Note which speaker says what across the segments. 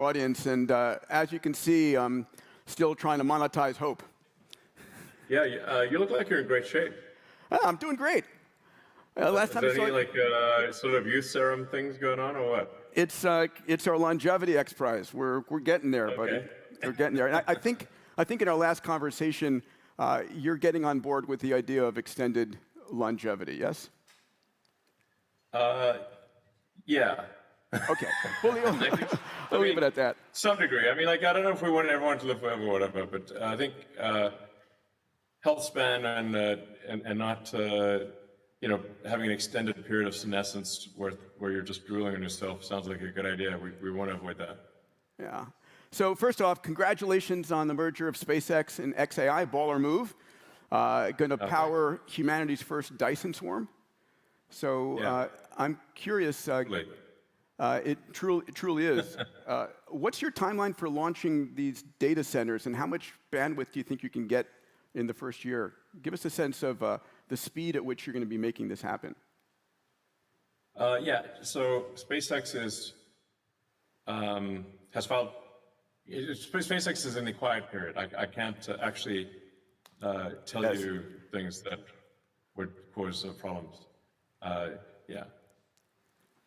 Speaker 1: audience, and as you can see, I'm still trying to monetize hope.
Speaker 2: Yeah, you look like you're in great shape.
Speaker 1: I'm doing great. Last time
Speaker 2: Is there any sort of youth serum things going on, or what?
Speaker 1: It's our longevity XPRIZE. We're getting there, buddy.
Speaker 2: Okay.
Speaker 1: We're getting there. And I think in our last conversation, you're getting on board with the idea of extended longevity. Yes.
Speaker 2: Yeah.
Speaker 1: Okay. We'll leave it at that.
Speaker 2: Some degree. I mean, like, I don't know if we want everyone to live forever or whatever, but I think health span and not having an extended period of senescence where you're just drooling on yourself sounds like a good idea. We want to avoid that.
Speaker 1: Yeah. So first off, congratulations on the merger of SpaceX and xAI. Baller move. Going to power humanity's first Dyson swarm. So
Speaker 2: Yeah.
Speaker 1: I'm curious. It truly is. What's your timeline for launching these data centers, and how much bandwidth do you think you can get in the first year? Give us a sense of the speed at which you're going to be making this happen.
Speaker 2: Yeah. So SpaceX has filed. SpaceX is in the quiet period. I can't actually tell you things that would cause problems. Yeah.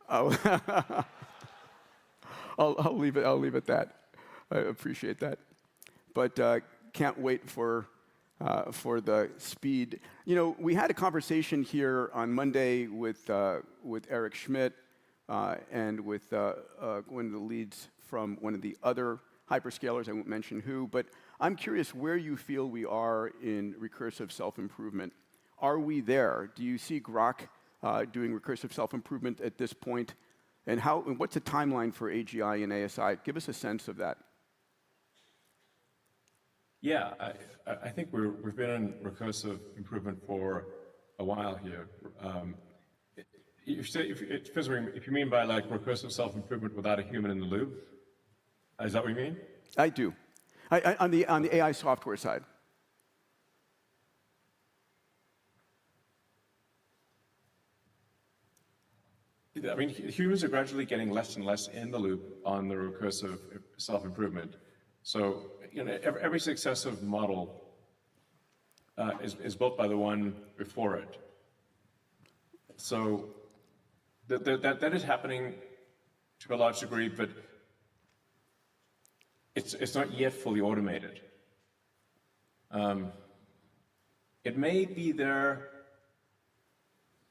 Speaker 1: Oh, I'll leave it at that. I appreciate that, but can't wait for the speed. You know, we had a conversation here on Monday with Eric Schmidt and with one of the leads from one of the other hyperscalers. I won't mention who, but I'm curious where you feel we are in recursive self-improvement. Are we there? Do you see Grok doing recursive self-improvement at this point? And what's the timeline for AGI and ASI? Give us a sense of that.
Speaker 2: Yeah, I think we've been in recursive improvement for a while here. If you mean by like recursive self-improvement without a human in the loop, is that what you mean?
Speaker 1: I do. On the AI software side.
Speaker 2: I mean, humans are gradually getting less and less in the loop on the recursive self-improvement. So, every successive model is built by the one before it. So that is happening to a large degree, but it's not yet fully automated. It may be there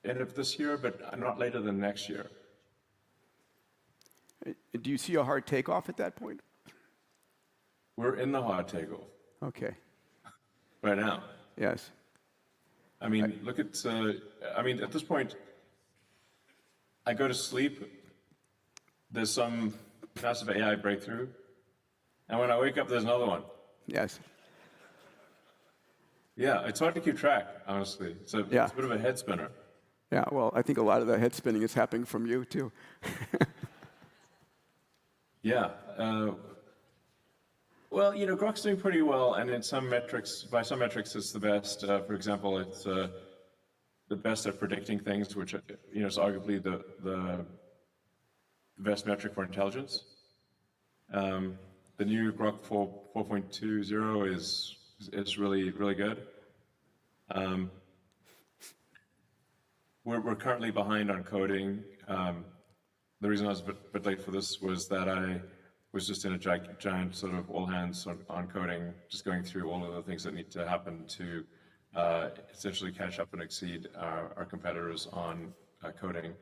Speaker 2: end of this year, but not later than next year.
Speaker 1: Do you see a hard takeoff at that point?
Speaker 2: We're in the hard takeoff.
Speaker 1: Okay.
Speaker 2: Right now.
Speaker 1: Yes.
Speaker 2: I mean, look at, at this point, I go to sleep, there's some massive AI breakthrough, and when I wake up, there's another one.
Speaker 1: Yes.
Speaker 2: Yeah, it's hard to keep track, honestly. It's a bit of a head spinner.
Speaker 1: Yeah, well, I think a lot of the head spinning is happening from you, too.
Speaker 2: Yeah. Well, Grok's doing pretty well, and in some metrics, by some metrics, it's the best. For example, it's the best at predicting things, which is arguably the best metric for intelligence. The new Grok 4.20 is really good. We're currently behind on coding. The reason I was a bit late for this was that I was just in a giant sort of all hands on coding, just going through all of the things that need to happen to essentially catch up and exceed our competitors on coding,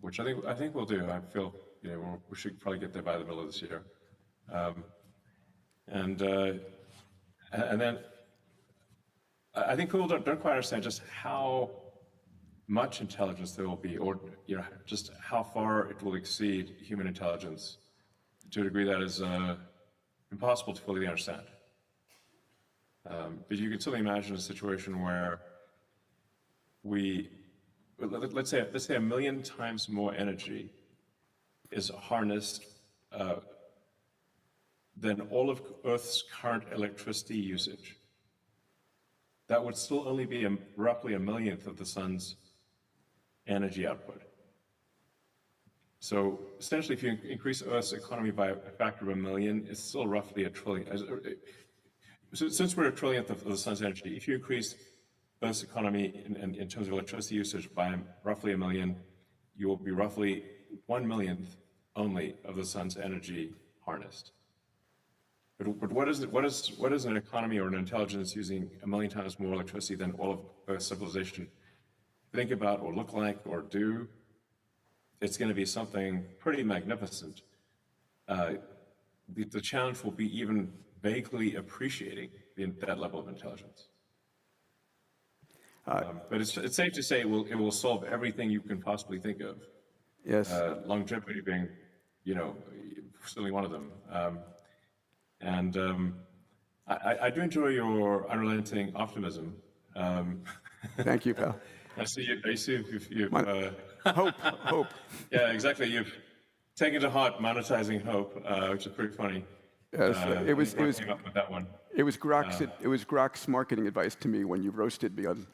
Speaker 2: which I think we'll do. I feel we should probably get there by the middle of this year, and then I think people don't quite understand just how much intelligence there will be, or just how far it will exceed human intelligence to a degree that is impossible to fully understand. But you can still imagine a situation where let's say 1 million times more energy is harnessed than all of Earth's current electricity usage. That would still only be roughly 1 millionth of the sun's energy output. So essentially, if you increase Earth's economy by a factor of 1 million, it's still roughly a trillion. Since we're a trillionth of the sun's energy, if you increase Earth's economy in terms of electricity usage by roughly 1 million, you will be roughly 1/1,000,000th only of the sun's energy harnessed. But what is an economy or an intelligence using 1 million times more electricity than all of Earth's civilization think about or look like or do? It's going to be something pretty magnificent. The challenge will be even vaguely appreciating that level of intelligence. But it's safe to say it will solve everything you can possibly think of.
Speaker 1: Yes.
Speaker 2: Longevity being, certainly one of them. I do enjoy your unrelenting optimism.
Speaker 1: Thank you, pal.
Speaker 2: I see you've
Speaker 1: Hope.
Speaker 2: Yeah, exactly. You've taken to heart monetizing hope, which is pretty funny.
Speaker 1: Yes, it was
Speaker 2: Came up with that one.
Speaker 1: it was Grok's marketing advice to me when you roasted me on,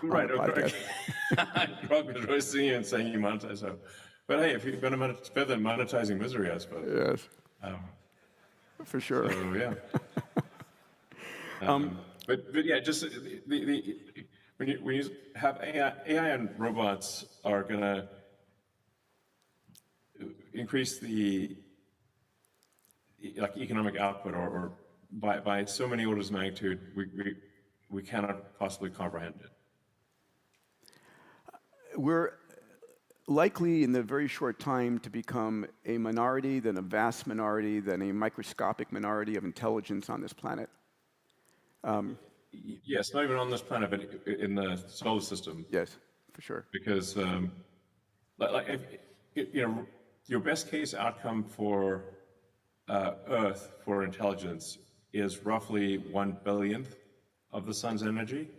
Speaker 2: Right.
Speaker 1: the podcast.
Speaker 2: Grok was roasting you and saying you monetize hope. But hey, if you're going to it's better than monetizing misery, I suppose.
Speaker 1: Yes, for sure.
Speaker 2: So yeah. But yeah, just when you have AI and robots are going to increase the economic output or by so many orders of magnitude, we cannot possibly comprehend it.
Speaker 1: We're likely in the very short time to become a minority, then a vast minority, then a microscopic minority of intelligence on this planet.
Speaker 2: Yes, not even on this planet, but in the solar system.
Speaker 1: Yes, for sure.
Speaker 2: Because, your best case outcome for Earth for intelligence is roughly 1/10000000th of the sun's energy.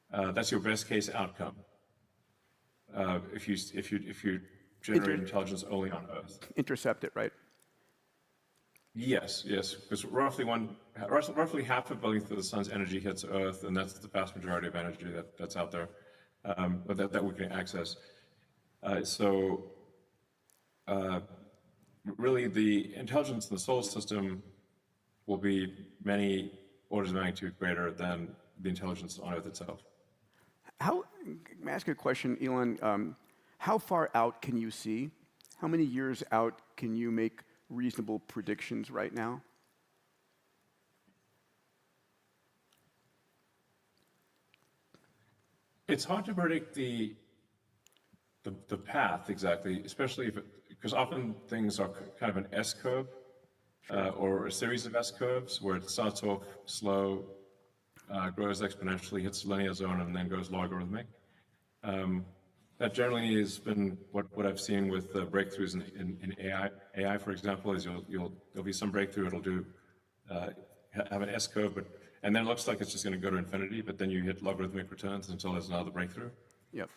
Speaker 2: That's your best case outcome. If you generate intelligence only on Earth.
Speaker 1: Intercept it, right?
Speaker 2: Yes, because roughly 500 millionth of the sun's energy hits Earth, and that's the vast majority of energy that's out there, but that we can access. Really, the intelligence in the solar system will be many orders of magnitude greater than the intelligence on Earth itself.
Speaker 1: May I ask you a question, Elon? How far out can you see? How many years out can you make reasonable predictions right now?
Speaker 2: It's hard to predict the path exactly, especially because often things are kind of an S curve or a series of S curves where it starts off slow, grows exponentially, hits the linear zone, and then goes logarithmic. That generally has been what I've seen with breakthroughs in AI. AI, for example, is there'll be some breakthrough. It'll do have an S curve, and then it looks like it's just going to go to infinity. But then you hit logarithmic returns until there's another breakthrough.
Speaker 1: Yep.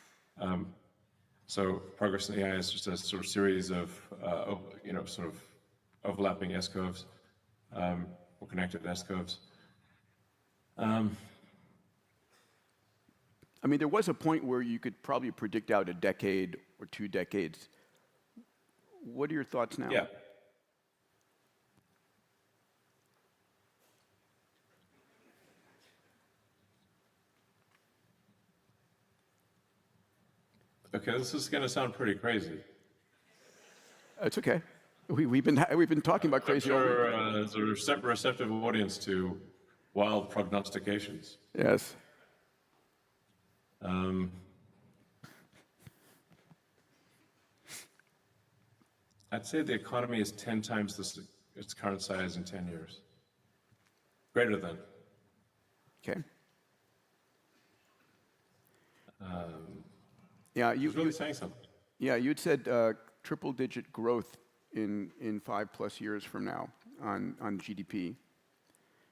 Speaker 2: So progress in AI is just a sort of series of sort of overlapping S curves or connected S curves.
Speaker 1: I mean, there was a point where you could probably predict out a decade or 2 decades. What are your thoughts now?
Speaker 2: Yeah. Okay, this is going to sound pretty crazy.
Speaker 1: It's okay. We've been talking about crazy.
Speaker 2: There's a receptive audience to wild prognostications.
Speaker 1: Yes.
Speaker 2: I'd say the economy is 10 times its current size in 10 years. Greater than.
Speaker 1: Okay. Yeah,
Speaker 2: It's really saying something.
Speaker 1: Yeah, you'd said triple-digit growth in 5+ years from now on GDP,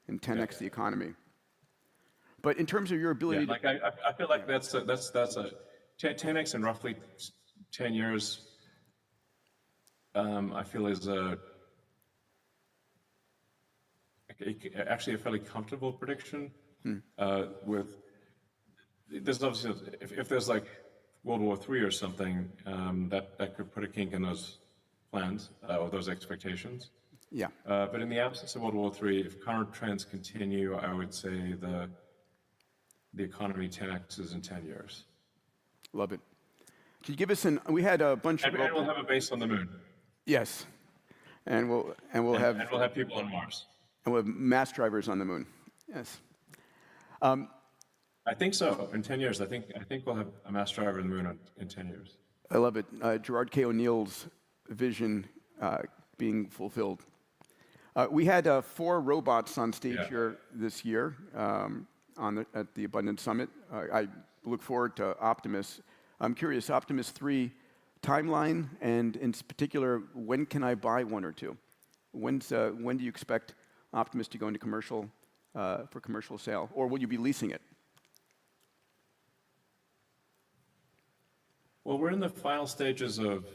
Speaker 1: and 10x the economy. But in terms of your ability,
Speaker 2: I feel like that's a 10x in roughly 10 years. I feel is actually a fairly comfortable prediction. With there's obviously if there's like World War III or something, that could put a kink in those plans or those expectations.
Speaker 1: Yeah.
Speaker 2: But in the absence of World War III, if current trends continue, I would say the economy 10x's in 10 years.
Speaker 1: Love it. Can you give us we had a bunch
Speaker 2: And we'll have a base on the moon.
Speaker 1: Yes. And we'll have
Speaker 2: people on Mars.
Speaker 1: And we'll have mass drivers on the moon. Yes.
Speaker 2: I think so. In 10 years, I think we'll have a mass driver on the moon in 10 years.
Speaker 1: I love it. Gerard K. O'Neill's vision being fulfilled. We had 4 robots on stage here this year at the Abundance Summit. I look forward to Optimus. I'm curious, Optimus 3 timeline, and in particular, when can I buy 1 or 2? When do you expect Optimus to go into commercial for commercial sale, or will you be leasing it?
Speaker 2: Well, we're in the final stages of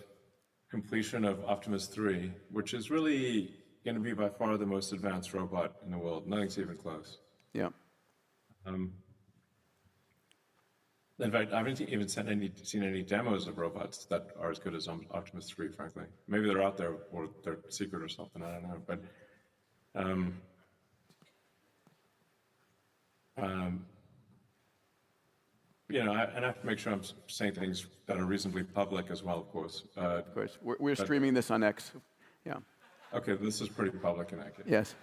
Speaker 2: completion of Optimus 3, which is really going to be by far the most advanced robot in the world. Nothing's even close.
Speaker 1: Yeah.
Speaker 2: In fact, I haven't even seen any demos of robots that are as good as Optimus 3, frankly. Maybe they're out there or they're secret or something, I don't know. But you know, and I have to make sure I'm saying things that are reasonably public as well, of course.
Speaker 1: Of course. We're streaming this on X. Yeah.
Speaker 2: Okay, this is pretty public in that case.
Speaker 1: Yes.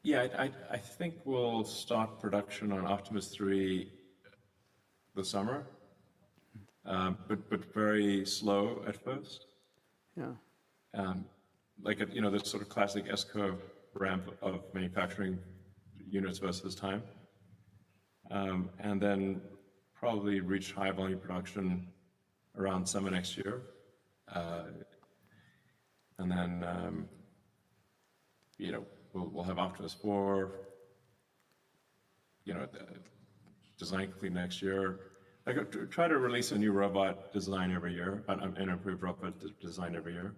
Speaker 2: Yeah, I think we'll start production on Optimus 3 this summer, but very slow at first.
Speaker 1: Yeah.
Speaker 2: Like you know, this sort of classic S-curve ramp of manufacturing units versus time, and then probably reach high volume production around summer next year, and then you know, we'll have Optimus 4, you know, design complete next year. I try to release a new robot design every year, an improved robot design every year.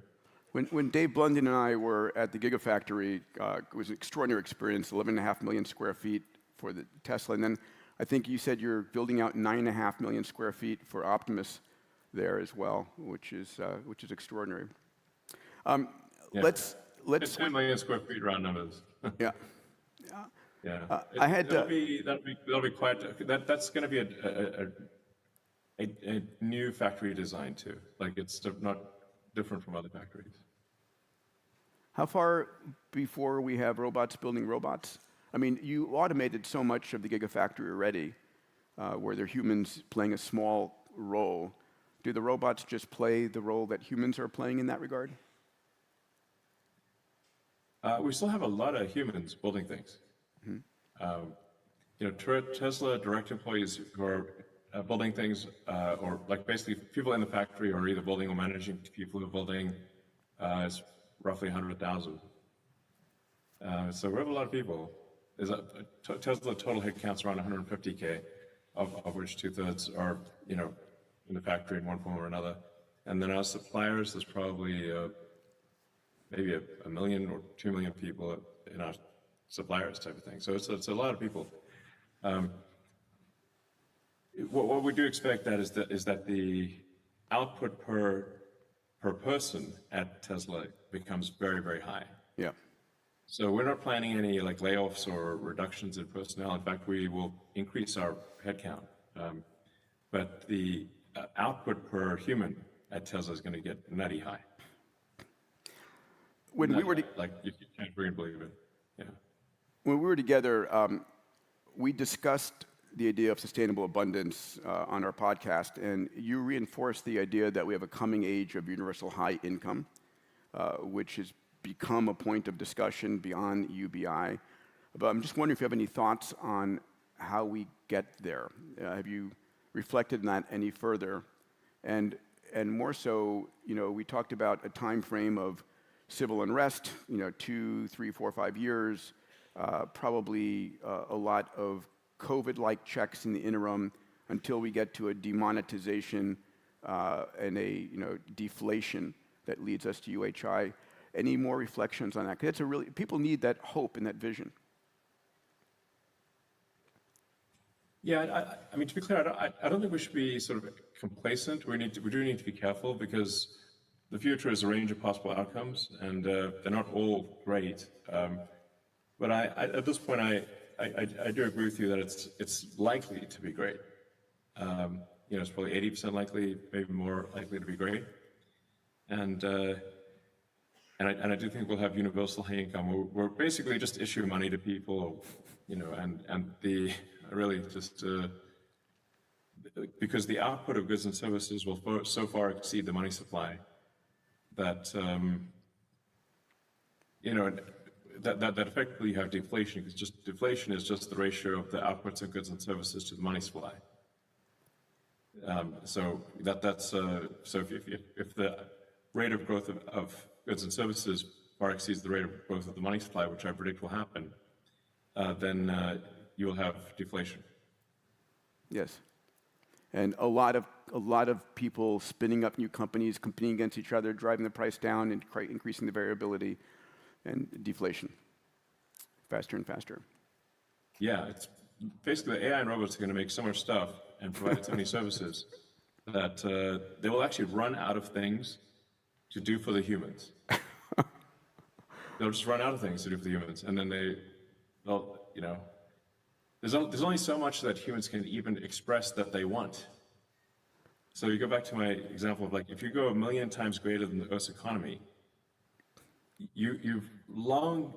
Speaker 1: When Dave Blunden and I were at the Gigafactory, it was an extraordinary experience, 11.5 million square feet for the Tesla. And then I think you said you're building out 9.5 million square feet for Optimus there as well, which is extraordinary.
Speaker 2: Yeah.
Speaker 1: Let's
Speaker 2: 10 million square feet round numbers.
Speaker 1: Yeah.
Speaker 2: Yeah.
Speaker 1: I had
Speaker 2: that'll be quite. That's going to be a new factory design too. Like it's not different from other factories.
Speaker 1: How far before we have robots building robots? I mean, you automated so much of the Gigafactory already, where they're humans playing a small role. Do the robots just play the role that humans are playing in that regard?
Speaker 2: We still have a lot of humans building things. Mm-hmm. You know, Tesla direct employees who are building things, or like basically people in the factory are either building or managing people who are building, is roughly 100,000. So we have a lot of people. Tesla total headcount's around 150K, of which 2/3 are, you know, in the factory in one form or another. And then our suppliers, there's probably maybe a million or 2 million people in our suppliers type of thing. So it's a lot of people. What we do expect is that the output per person at Tesla becomes very, very high.
Speaker 1: Yeah.
Speaker 2: So we're not planning any like layoffs or reductions in personnel. In fact, we will increase our headcount. But the output per human at Tesla is going to get nutty high.
Speaker 1: When we were
Speaker 2: like you can't really believe it. Yeah.
Speaker 1: When we were together, we discussed the idea of sustainable abundance on our podcast, and you reinforced the idea that we have a coming age of universal high income, which has become a point of discussion beyond UBI. But I'm just wondering if you have any thoughts on how we get there. Have you reflected on that any further? And more so, you know, we talked about a time frame of civil unrest, you know, 2, 3, 4, 5 years, probably a lot of COVID-like checks in the interim until we get to a demonetization and a, you know, deflation that leads us to UHI. Any more reflections on that? 'Cause people need that hope and that vision.
Speaker 2: Yeah, I mean, to be clear, I don't think we should be sort of complacent. We do need to be careful because the future is a range of possible outcomes, and they're not all great. But at this point, I do agree with you that it's likely to be great. It's probably 80% likely, maybe more likely to be great. And I do think we'll have universal high income. We're basically just issuing money to people, and the really just because the output of goods and services will so far exceed the money supply that that effectively you have deflation, because just deflation is just the ratio of the outputs of goods and services to the money supply. So if the rate of growth of goods and services far exceeds the rate of growth of the money supply, which I predict will happen, then you will have deflation.
Speaker 1: Yes, and a lot of people spinning up new companies, competing against each other, driving the price down, and increasing the variability, and deflation, faster and faster.
Speaker 2: Yeah, it's basically AI and robots are going to make so much stuff and provide so many services that they will actually run out of things to do for the humans. They'll just run out of things to do for the humans, and then they'll there's only so much that humans can even express that they want. So you go back to my example of, like, if you go 1 million times greater than the Earth's economy, you've long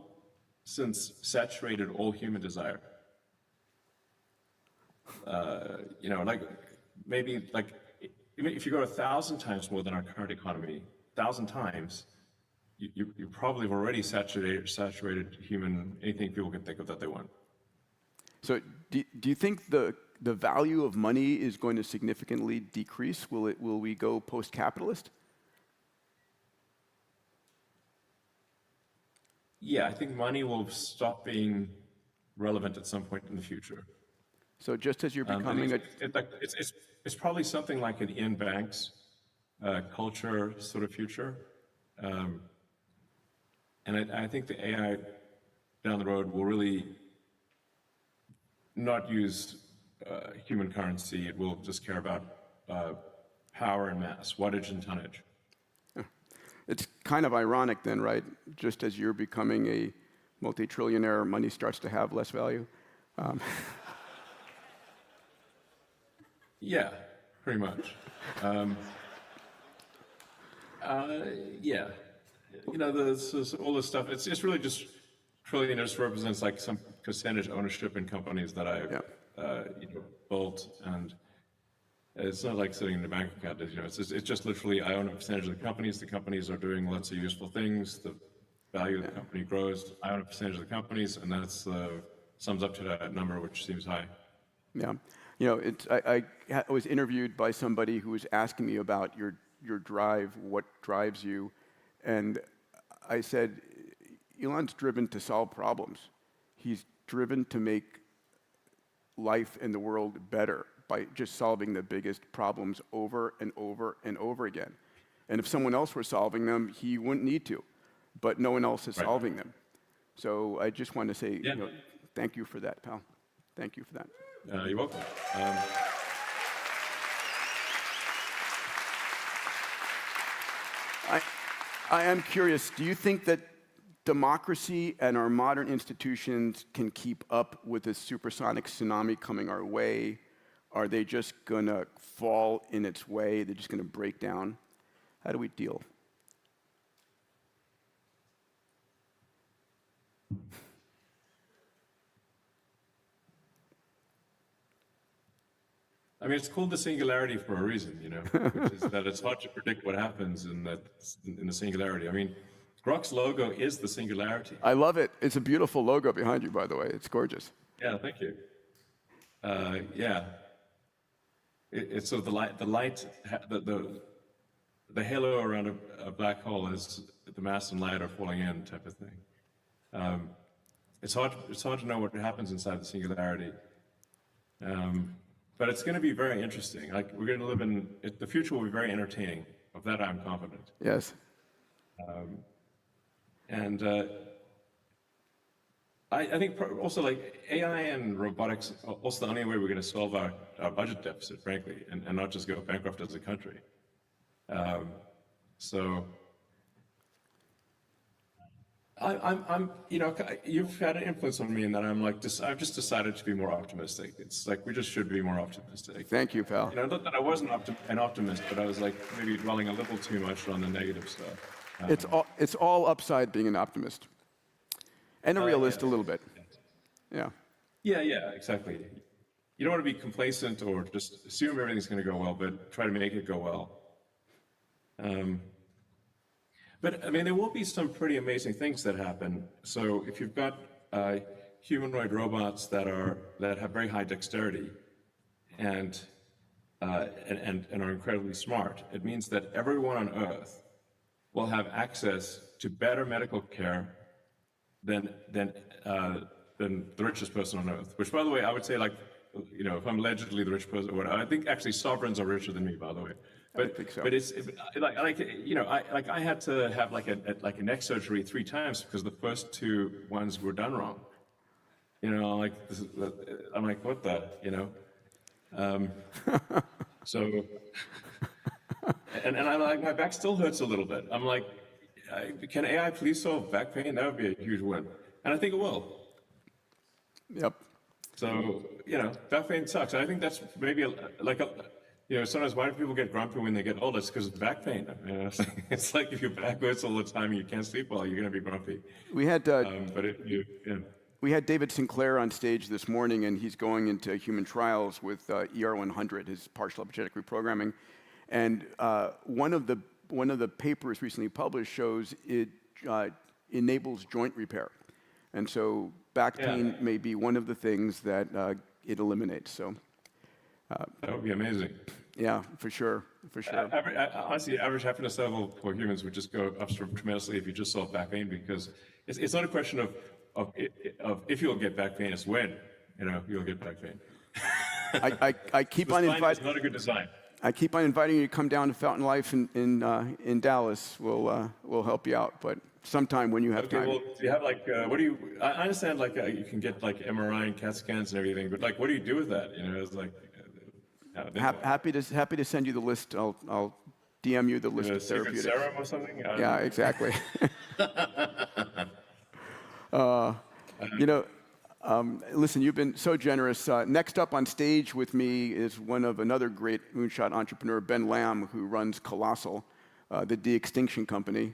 Speaker 2: since saturated all human desire. Like maybe like even if you go 1,000 times more than our current economy, 1,000 times, you probably have already saturated anything people can think of that they want.
Speaker 1: So do you think the value of money is going to significantly decrease? Will we go post-capitalist?
Speaker 2: Yeah, I think money will stop being relevant at some point in the future.
Speaker 1: So just as you're becoming
Speaker 2: it's probably something like an Ian Banks culture sort of future. And I think the AI down the road will really not use human currency. It will just care about power and mass, wattage and tonnage.
Speaker 1: It's kind of ironic then, right? Just as you're becoming a multi-trillionaire, money starts to have less value.
Speaker 2: Yeah, pretty much. Yeah, all this stuff. It's really just trillionaires represents like some percentage ownership in companies that I've built, and it's not like sitting in a bank account. It's just literally I own a percentage of the companies. The companies are doing lots of useful things. The value of the company grows. I own a percentage of the companies, and that's sums up to that number, which seems high.
Speaker 1: Yeah, I was interviewed by somebody who was asking me about your drive, what drives you, and I said, Elon's driven to solve problems. He's driven to make life in the world better by just solving the biggest problems over and over and over again. And if someone else were solving them, he wouldn't need to, but no one else is solving them. So I just want to say, thank you for that, pal. Thank you for that.
Speaker 2: You're welcome.
Speaker 1: I am curious, do you think that democracy and our modern institutions can keep up with this supersonic tsunami coming our way? Are they just going to fall in its way? They're just going to break down? How do we deal?
Speaker 2: I mean, it's called the singularity for a reason, which is that it's hard to predict what happens in the singularity. I mean, Grok's logo is the singularity.
Speaker 1: I love it. It's a beautiful logo behind you, by the way. It's gorgeous.
Speaker 2: Yeah, thank you. Yeah. It's sort of the halo around a black hole is the mass and light are falling in type of thing. It's hard to know what happens inside the singularity. But it's going to be very interesting. Like, we're going to live in the future will be very entertaining. Of that, I'm confident.
Speaker 1: Yes.
Speaker 2: And I think also like AI and robotics are also the only way we're going to solve our budget deficit, frankly, and not just go bankrupt as a country. So I'm, you know, you've had an influence on me in that I'm like, I've just decided to be more optimistic. It's like, we just should be more optimistic.
Speaker 1: Thank you, pal.
Speaker 2: You know, not that I wasn't an optimist, but I was like maybe dwelling a little too much on the negative stuff.
Speaker 1: It's all upside being an optimist. And a realist a little bit. Yeah.
Speaker 2: Yeah, exactly. You don't want to be complacent or just assume everything's going to go well, but try to make it go well. But I mean, there will be some pretty amazing things that happen. So if you've got humanoid robots that have very high dexterity and are incredibly smart, it means that everyone on Earth will have access to better medical care than the richest person on Earth. Which, by the way, I would say, like, you know, if I'm allegedly the rich person, or whatever, I think actually sovereigns are richer than me, by the way. But
Speaker 1: I think so.
Speaker 2: But it's like you know, I had to have like a neck surgery 3 times because the first 2 ones were done wrong. You know, like I'm like, what the, you know? So, and I'm like, my back still hurts a little bit. I'm like, can AI please solve back pain? That would be a huge win, and I think it will.
Speaker 1: Yep.
Speaker 2: So, you know, back pain sucks. I think that's maybe you know, sometimes why do people get grumpy when they get older? It's because of back pain. You know, it's like if your back hurts all the time and you can't sleep well, you're going to be grumpy.
Speaker 1: We had
Speaker 2: yeah.
Speaker 1: we had David Sinclair on stage this morning, and he's going into human trials with ER100, his partial epigenetic reprogramming. And one of the papers recently published shows it enables joint repair, and so back pain may be one of the things that it eliminates. So
Speaker 2: that would be amazing.
Speaker 1: Yeah, for sure.
Speaker 2: Honestly, average happiness level for humans would just go up tremendously if you just solve back pain, because it's not a question of if you'll get back pain, it's when, you know, you'll get back pain.
Speaker 1: I keep on inviting.
Speaker 2: Not a good design.
Speaker 1: I keep on inviting you to come down to Fountain Life in Dallas. We'll help you out, but sometime when you have time.
Speaker 2: Well, do you have like I understand like you can get like MRI and CAT scans and everything, but like what do you do with that? You know, it's like
Speaker 1: happy to send you the list. I'll DM you the list of therapeutics.
Speaker 2: Serum or something?
Speaker 1: Yeah, exactly. You know, listen, you've been so generous. Next up on stage with me is another great moonshot entrepreneur, Ben Lamb, who runs Colossal, the de-extinction company.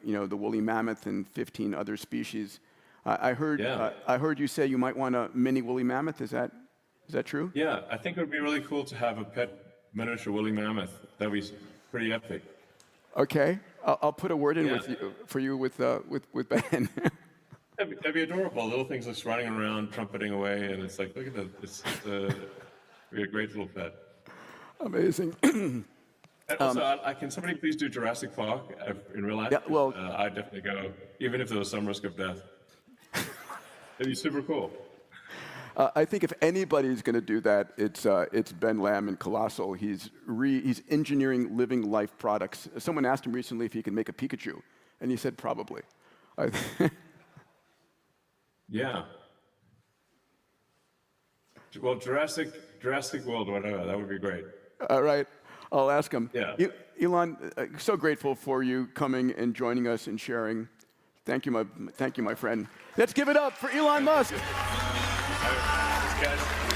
Speaker 1: You know, the woolly mammoth and 15 other species. I heard you say you might want a mini woolly mammoth. Is that true?
Speaker 2: Yeah, I think it would be really cool to have a pet miniature woolly mammoth. That'd be pretty epic.
Speaker 1: Okay, I'll pit a word in for you with Ben.
Speaker 2: That'd be adorable. Little things just running around, trumpeting away, and it's like, look at that. It's be a great little pet.
Speaker 1: Amazing.
Speaker 2: And also, can somebody please do Jurassic Park in real life?
Speaker 1: Yeah, well,
Speaker 2: I'd definitely go, even if there was some risk of death. It'd be super cool.
Speaker 1: I think if anybody's going to do that, it's Ben Lamb in Colossal. He's engineering living life products. Someone asked him recently if he could make a Pikachu, and he said probably.
Speaker 2: Yeah. Well, Jurassic World, whatever, that would be great.
Speaker 1: All right, I'll ask him.
Speaker 2: Yeah.
Speaker 1: Elon, so grateful for you coming and joining us and sharing. Thank you, my friend. Let's give it up for Elon Musk.
Speaker 2: Guys.